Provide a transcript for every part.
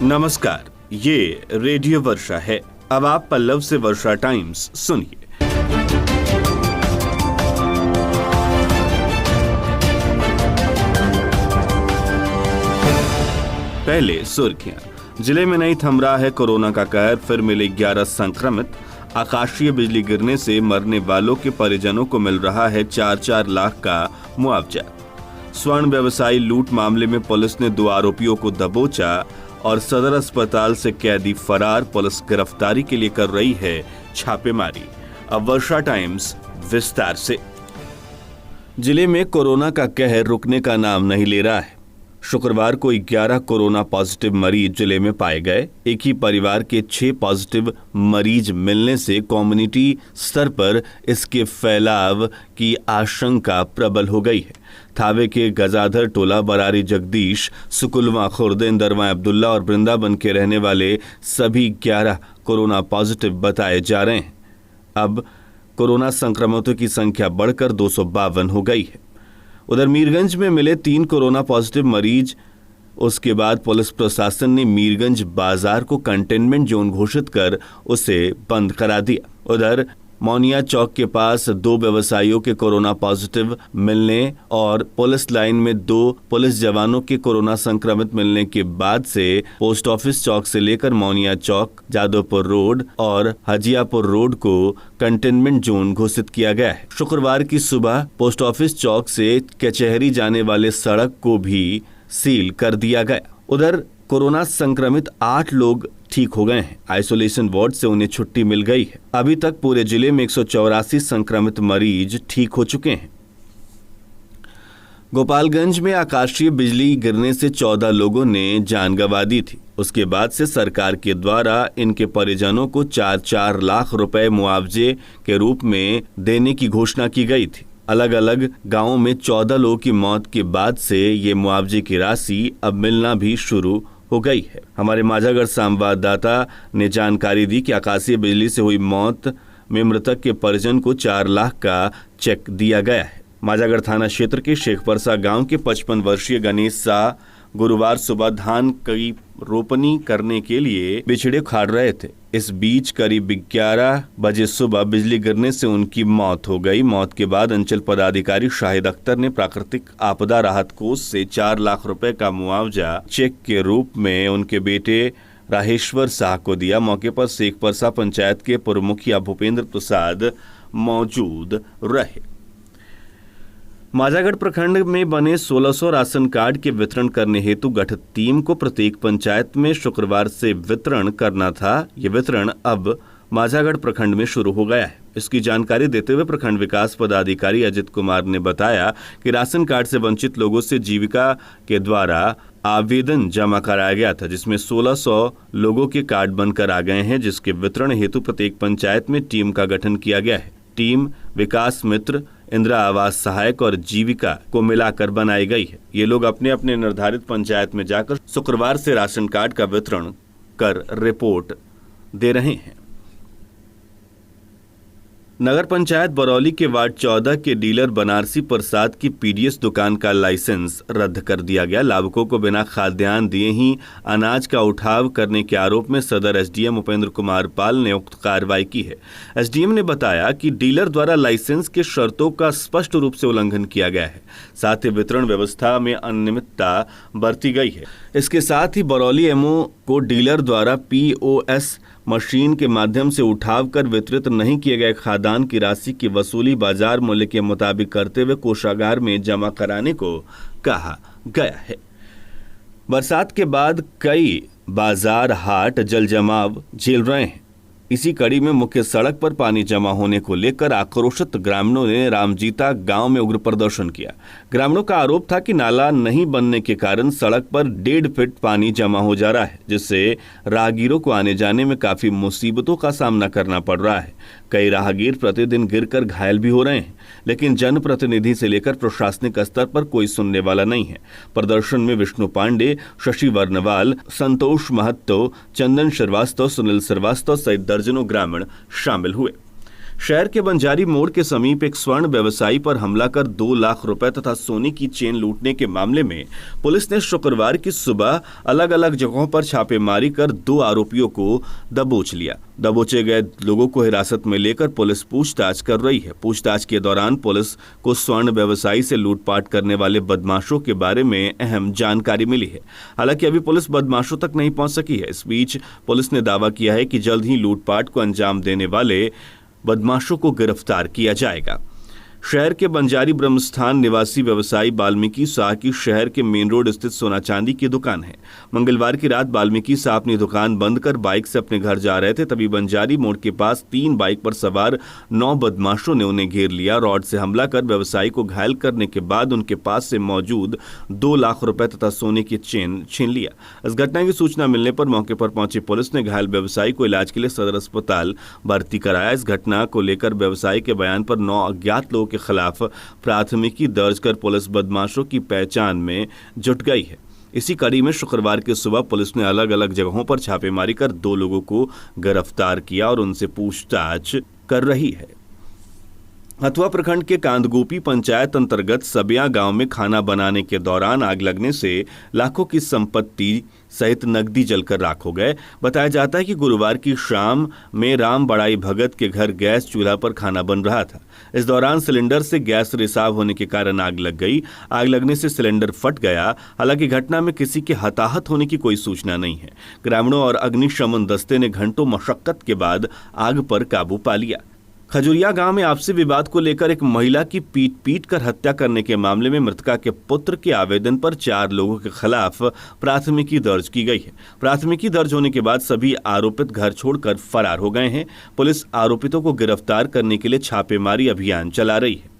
नमस्कार, ये रेडियो वर्षा है। अब आप पल्लव से वर्षा टाइम्स सुनिए। पहले सुर्खियां। जिले में नहीं थम रहा है कोरोना का कहर, फिर मिले 11 संक्रमित। आकाशीय बिजली गिरने से मरने वालों के परिजनों को मिल रहा है 4-4 लाख का मुआवजा। स्वर्ण व्यवसायी लूट मामले में पुलिस ने 2 आरोपियों को दबोचा और सदर अस्पताल से कैदी फरार। पुलिस गिरफ्तारी के लिए कर रही है छापेमारी। अब वर्षा टाइम्स विस्तार से। जिले में कोरोना का कहर रुकने का नाम नहीं ले रहा है। शुक्रवार को 11 कोरोना पॉजिटिव मरीज जिले में पाए गए। एक ही परिवार के 6 पॉजिटिव मरीज मिलने से कम्युनिटी स्तर पर इसके फैलाव की आशंका प्रबल हो गई है। थावे के गजाधर टोला, बरारी जगदीश, सुकुलवा खुर्द, इंदरवा अब्दुल्ला और वृंदावन के रहने वाले सभी 11 कोरोना पॉजिटिव बताए जा रहे हैं। अब कोरोना संक्रमितों की संख्या बढ़कर 252 हो गई है। उधर मीरगंज में मिले 3 कोरोना पॉजिटिव मरीज। उसके बाद पुलिस प्रशासन ने मीरगंज बाजार को कंटेनमेंट जोन घोषित कर उसे बंद करा दिया। उधर मौनिया चौक के पास 2 व्यवसायियों के कोरोना पॉजिटिव मिलने और पुलिस लाइन में 2 पुलिस जवानों के कोरोना संक्रमित मिलने के बाद से पोस्ट ऑफिस चौक से लेकर मौनिया चौक, जादवपुर रोड और हजियापुर रोड को कंटेनमेंट जोन घोषित किया गया है। शुक्रवार की सुबह पोस्ट ऑफिस चौक से कचहरी जाने वाले सड़क को भी सील कर दिया गया। उधर कोरोना संक्रमित 8 लोग ठीक हो गए हैं। आइसोलेशन वार्ड से उन्हें छुट्टी मिल गई है। अभी तक पूरे जिले में 184 संक्रमित मरीज ठीक हो चुके हैं। गोपालगंज में आकाशीय बिजली गिरने से 14 लोगों ने जान गंवा दी थी। उसके बाद से सरकार के द्वारा इनके परिजनों को 4-4 लाख रुपए मुआवजे के रूप में देने की घोषणा की गई थी। अलग अलग गांवों में 14 लोगों की मौत के बाद से ये मुआवजे की राशि अब मिलना भी शुरू हो गई है। हमारे माझागढ़ संवाददाता ने जानकारी दी कि आकाशीय बिजली से हुई मौत में मृतक के परिजन को 4 लाख का चेक दिया गया है। माझागढ़ थाना क्षेत्र के शेखपरसा गांव के 55 वर्षीय गणेश शाह गुरुवार सुबह धान की रोपनी करने के लिए बिछड़े खाड़ रहे थे। इस बीच करीब 11 बजे सुबह बिजली गिरने से उनकी मौत हो गई। मौत के बाद अंचल पदाधिकारी शाहिद अख्तर ने प्राकृतिक आपदा राहत कोष से 4 लाख रुपए का मुआवजा चेक के रूप में उनके बेटे राहेश्वर शाह को दिया। मौके पर शेखपरसा पंचायत के पूर्व मुखिया भूपेंद्र प्रसाद मौजूद रहे। माझागढ़ प्रखंड में बने 1600 राशन कार्ड के वितरण करने हेतु गठित टीम को प्रत्येक पंचायत में शुक्रवार से वितरण करना था। ये वितरण अब माझागढ़ प्रखंड में शुरू हो गया है। इसकी जानकारी देते हुए प्रखंड विकास पदाधिकारी अजित कुमार ने बताया कि राशन कार्ड से वंचित लोगों से जीविका के द्वारा आवेदन जमा कराया गया था, जिसमें 1600 लोगों के कार्ड बनकर आ गए हैं, जिसके वितरण हेतु प्रत्येक पंचायत में टीम का गठन किया गया है। टीम विकास मित्र, इंदिरा आवास सहायक और जीविका को मिलाकर बनाई गई है। ये लोग अपने अपने निर्धारित पंचायत में जाकर शुक्रवार से राशन कार्ड का वितरण कर रिपोर्ट दे रहे हैं। नगर पंचायत बरौली के वार्ड 14 के डीलर बनारसी प्रसाद की पीडीएस दुकान का लाइसेंस रद्द कर दिया गया। लाभुकों को बिना खाद्यान्न दिए ही अनाज का उठाव करने के आरोप में सदर एसडीएम उपेंद्र कुमार पाल ने उक्त कार्रवाई की है। एसडीएम ने बताया कि डीलर द्वारा लाइसेंस के शर्तों का स्पष्ट रूप से उल्लंघन किया गया है, साथ ही वितरण व्यवस्था में अनियमितता बरती गई है। इसके साथ ही बरौली एमओ को डीलर द्वारा पीओएस मशीन के माध्यम से उठाव कर वितरित नहीं किए गए खाद्यान्न की राशि की वसूली बाजार मूल्य के मुताबिक करते हुए कोषागार में जमा कराने को कहा गया है। बरसात के बाद कई बाजार हाट जल जमाव झेल रहे हैं। इसी कड़ी में मुख्य सड़क पर पानी जमा होने को लेकर आक्रोशित ग्रामीणों ने रामजीता गांव में उग्र प्रदर्शन किया। ग्रामीणों का आरोप था कि नाला नहीं बनने के कारण सड़क पर 1.5 फीट पानी जमा हो जा रहा है, जिससे राहगीरों को आने जाने में काफी मुसीबतों का सामना करना पड़ रहा है। कई राहगीर प्रतिदिन गिरकर घायल भी हो रहे हैं, लेकिन जनप्रतिनिधि से लेकर प्रशासनिक स्तर पर कोई सुनने वाला नहीं है। प्रदर्शन में विष्णु पांडे, शशि वर्णवाल, संतोष महतो, चंदन श्रीवास्तव, सुनील श्रीवास्तव सहित दर्जनों ग्रामीण शामिल हुए। शहर के बंजारी मोड़ के समीप एक स्वर्ण व्यवसायी पर हमला कर 2 लाख रुपए तथा सोने की चेन लूटने के मामले में पुलिस ने शुक्रवार की सुबह अलग अलग जगहों पर छापेमारी कर 2 आरोपियों को दबोच लिया। दबोचे गए लोगों को हिरासत में लेकर पुलिस पूछताछ कर रही है। पूछताछ के दौरान पुलिस को स्वर्ण व्यवसायी से लूटपाट करने वाले बदमाशों के बारे में अहम जानकारी मिली है। हालांकि अभी पुलिस बदमाशों तक नहीं पहुंच सकी है। इस बीच पुलिस ने दावा किया है कि जल्द ही लूटपाट को अंजाम देने वाले बदमाशों को गिरफ्तार किया जाएगा। शहर के बंजारी ब्रह्मस्थान निवासी व्यवसायी वाल्मीकि शाह की शहर के मेन रोड स्थित सोना चांदी की दुकान है। मंगलवार की रात वाल्मीकि शाह अपनी दुकान बंद कर बाइक से अपने घर जा रहे थे, तभी बंजारी मोड़ के पास 3 बाइक पर सवार 9 बदमाशों ने उन्हें घेर लिया। रॉड से हमला कर व्यवसायी को घायल करने के बाद उनके पास से मौजूद 2 लाख रुपए तथा सोने की चेन छीन लिया। इस घटना की सूचना मिलने पर मौके पर पहुंची पुलिस ने घायल व्यवसायी को इलाज के लिए सदर अस्पताल भर्ती कराया। इस घटना को लेकर व्यवसायी के बयान पर 9 अज्ञात लोगों के खिलाफ प्राथमिकी दर्ज कर पुलिस बदमाशों की पहचान में जुट गई है। इसी कड़ी में शुक्रवार की सुबह पुलिस ने अलग अलग जगहों पर छापेमारी कर 2 लोगों को गिरफ्तार किया और उनसे पूछताछ कर रही है। हथुआ प्रखंड के कांदगोपी पंचायत अंतर्गत सबिया गांव में खाना बनाने के दौरान आग लगने से लाखों की संपत्ति सहित नकदी जलकर राख हो गए। बताया जाता है कि गुरुवार की शाम में राम बड़ाई भगत के घर गैस चूल्हा पर खाना बन रहा था। इस दौरान सिलेंडर से गैस रिसाव होने के कारण आग लग गई। आग लगने से सिलेंडर फट गया। हालांकि घटना में किसी के हताहत होने की कोई सूचना नहीं है। ग्रामीणों और अग्निशमन दस्ते ने घंटों मशक्कत के बाद आग पर काबू पा लिया। खजुरिया गांव में आपसी विवाद को लेकर एक महिला की पीट कर हत्या करने के मामले में मृतका के पुत्र के आवेदन पर 4 लोगों के खिलाफ प्राथमिकी दर्ज की गई है। प्राथमिकी दर्ज होने के बाद सभी आरोपित घर छोड़कर फरार हो गए हैं। पुलिस आरोपितों को गिरफ्तार करने के लिए छापेमारी अभियान चला रही है।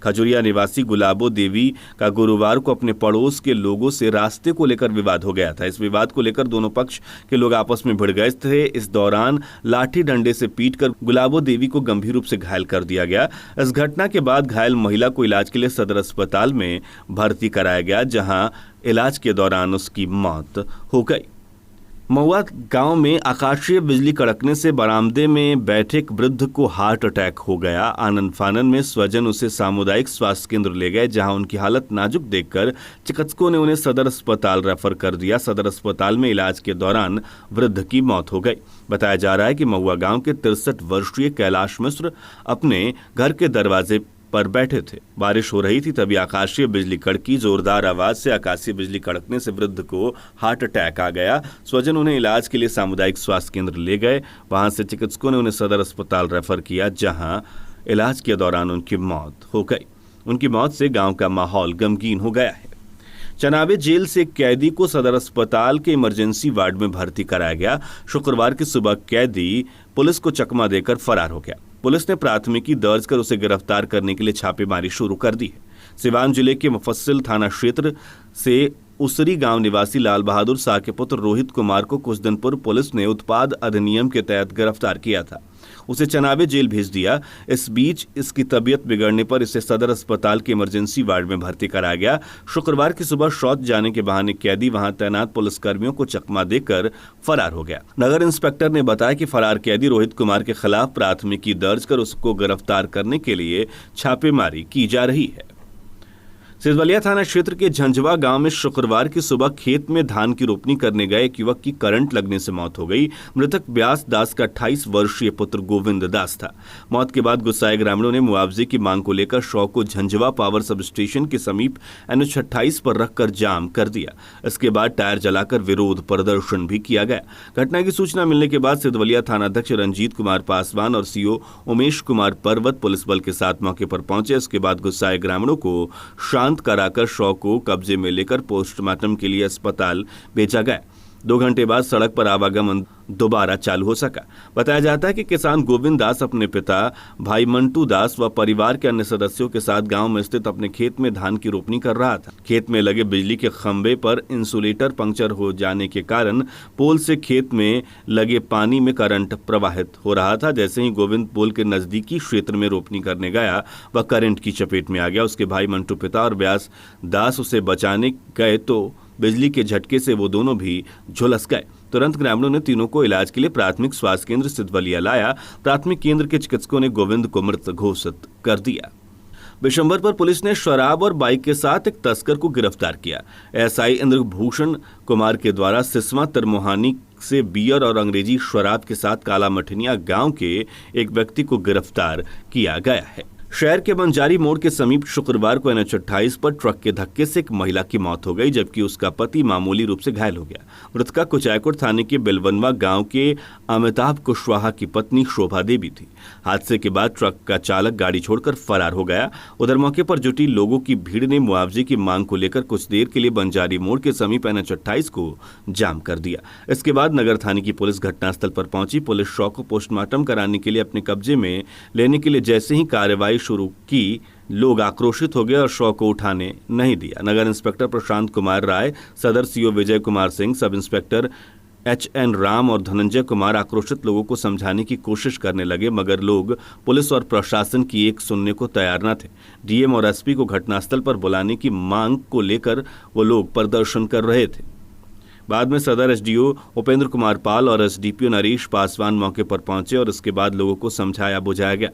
खजुरिया निवासी गुलाबो देवी का गुरुवार को अपने पड़ोस के लोगों से रास्ते को लेकर विवाद हो गया था। इस विवाद को लेकर दोनों पक्ष के लोग आपस में भिड़ गए थे। इस दौरान लाठी डंडे से पीटकर गुलाबो देवी को गंभीर रूप से घायल कर दिया गया। इस घटना के बाद घायल महिला को इलाज के लिए सदर अस्पताल में भर्ती कराया गया, जहां इलाज के दौरान उसकी मौत हो गई। महुआ गांव में आकाशीय बिजली कड़कने से बरामदे में बैठे एक वृद्ध को हार्ट अटैक हो गया। आनंद फानन में स्वजन उसे सामुदायिक स्वास्थ्य केंद्र ले गए, जहां उनकी हालत नाजुक देखकर चिकित्सकों ने उन्हें सदर अस्पताल रेफर कर दिया। सदर अस्पताल में इलाज के दौरान वृद्ध की मौत हो गई। बताया जा रहा है कि महुआ गांव के 63 वर्षीय कैलाश मिश्र अपने घर के दरवाजे पर बैठे थे। बारिश हो रही थी, तभी आकाशीय बिजली कड़की। जोरदार आवाज से आकाशीय बिजली कड़कने से वृद्ध को हार्ट अटैक आ गया। स्वजन उन्हें इलाज के लिए सामुदायिक स्वास्थ्य केंद्र ले गए। वहां से चिकित्सकों ने उन्हें सदर अस्पताल रेफर किया, जहां इलाज के दौरान उनकी मौत हो गई। उनकी मौत से गांव का माहौल गमगीन हो गया है। चनावे जेल से कैदी को सदर अस्पताल के इमरजेंसी वार्ड में भर्ती कराया गया। शुक्रवार की सुबह कैदी पुलिस को चकमा देकर फरार हो गया। पुलिस ने प्राथमिकी दर्ज कर उसे गिरफ्तार करने के लिए छापेमारी शुरू कर दी है। सिवान जिले के मुफस्सिल थाना क्षेत्र से उसरी गांव निवासी लाल बहादुर शाह के पुत्र रोहित कुमार को कुछ दिन पूर्व पुलिस ने उत्पाद अधिनियम के तहत गिरफ्तार किया था। उसे चनावे जेल भेज दिया। इस बीच इसकी तबीयत बिगड़ने पर इसे सदर अस्पताल के इमरजेंसी वार्ड में भर्ती कराया गया। शुक्रवार की सुबह शौच जाने के बहाने कैदी वहां तैनात पुलिसकर्मियों को चकमा देकर फरार हो गया। नगर इंस्पेक्टर ने बताया कि फरार कैदी रोहित कुमार के खिलाफ प्राथमिकी दर्ज कर उसको गिरफ्तार करने के लिए छापेमारी की जा रही है। सिरवलिया थाना क्षेत्र के झंझवा गांव में शुक्रवार की सुबह खेत में धान की रोपनी करने गए एक युवक की करंट लगने से मौत हो गई। मृतक ब्यास दास का 28 वर्षीय पुत्र गोविंद दास था। मौत के बाद गुस्साए ग्रामीणों ने मुआवजे की मांग को लेकर शव को झंझवा पावर सब स्टेशन के समीप NH 28 पर रखकर जाम कर दिया। इसके बाद टायर जलाकर विरोध प्रदर्शन भी किया गया। घटना की सूचना मिलने के बाद सिरवलिया थानाध्यक्ष रंजीत कुमार पासवान और CO उमेश कुमार पर्वत पुलिस बल के साथ मौके पर पहुंचे। इसके बाद गुस्साए ग्रामीणों को शांत कराकर शव को कब्जे में लेकर पोस्टमार्टम के लिए अस्पताल भेजा गया। 2 घंटे बाद सड़क पर आवागमन दोबारा चालू हो सका। बताया जाता है कि किसान गोविंद दास अपने पिता भाई मंटू दास व परिवार के अन्य सदस्यों के साथ गांव में स्थित अपने खेत में धान की रोपनी कर रहा था। खेत में लगे बिजली के खंभे पर इंसुलेटर पंक्चर हो जाने के कारण पोल से खेत में लगे पानी में करंट प्रवाहित हो रहा था। जैसे ही गोविंद पोल के नजदीकी क्षेत्र में रोपनी करने गया, वह करंट की चपेट में आ गया। उसके भाई मंटू पिता और व्यास दास उसे बचाने गए तो बिजली के झटके से वो दोनों भी झुलस गए। तुरंत ग्रामीणों ने तीनों को इलाज के लिए प्राथमिक स्वास्थ्य केंद्र स्थित बलिया लाया। प्राथमिक केंद्र के चिकित्सकों ने गोविंद को मृत घोषित कर दिया। बिशंबर पर पुलिस ने शराब और बाइक के साथ एक तस्कर को गिरफ्तार किया। एसआई इंद्रभूषण कुमार के द्वारा सिसवा तरमोहानी से बियर और अंग्रेजी शराब के साथ काला मठनिया गांव के एक व्यक्ति को गिरफ्तार किया गया है। शहर के बंजारी मोड़ के समीप शुक्रवार को NH 28 पर ट्रक के धक्के से एक महिला की मौत हो गई, जबकि उसका पति मामूली रूप से घायल हो गया। मृतका कुचायकोट थाने के बिलवनवा गांव के अमिताभ कुशवाहा की पत्नी शोभा देवी थी। हादसे के बाद ट्रक का चालक गाड़ी छोड़कर फरार हो गया। उधर मौके पर जुटी लोगों की भीड़ ने मुआवजे की मांग को लेकर कुछ देर के लिए बंजारी मोड़ के समीप NH 28 को जाम कर दिया। इसके बाद नगर थाने की पुलिस घटनास्थल पर पहुंची। पुलिस शव को पोस्टमार्टम कराने के लिए अपने कब्जे में लेने के लिए जैसे ही कार्रवाई शुरू की, लोग आक्रोशित हो गए और शव को उठाने नहीं दिया। नगर इंस्पेक्टर प्रशांत कुमार राय, सदर CO Vijay Kumar Singh, sub inspector HN Ram और धनंजय कुमार आक्रोशित लोगों को समझाने की कोशिश करने लगे, मगर लोग पुलिस और प्रशासन की एक सुनने को तैयार न थे। डीएम और एसपी को घटनास्थल पर बुलाने की मांग को लेकर वो लोग प्रदर्शन कर रहे थे। बाद में सदर एसडीओ उपेंद्र कुमार पाल और एसडीपीओ नरेश पासवान मौके पर पहुंचे और इसके बाद लोगों को समझाया बुझाया गया,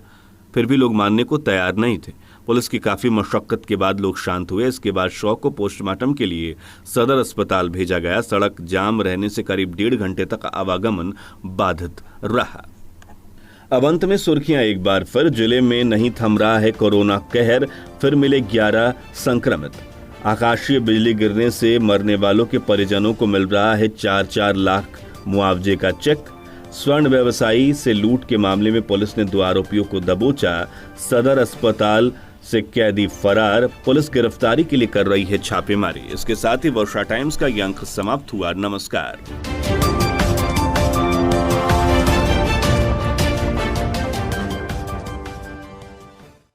फिर भी लोग मानने को तैयार नहीं थे। पुलिस की काफी मशक्कत के बाद लोग शांत हुए। इसके बाद शव को पोस्टमार्टम के लिए सदर अस्पताल भेजा गया। सड़क जाम रहने से करीब 1.5 घंटे तक आवागमन बाधित रहा। अब अंत में सुर्खियां एक बार फिर। जिले में नहीं थम रहा है कोरोना कहर, फिर मिले 11 संक्रमित। आकाशीय बिजली गिरने से मरने वालों के परिजनों को मिल रहा है 4-4 लाख मुआवजे का चेक। स्वर्ण व्यवसायी से लूट के मामले में पुलिस ने 2 आरोपियों को दबोचा। सदर अस्पताल से कैदी फरार। पुलिस गिरफ्तारी के लिए कर रही है छापेमारी। इसके साथ ही वर्षा टाइम्स का ये अंक समाप्त हुआ। नमस्कार।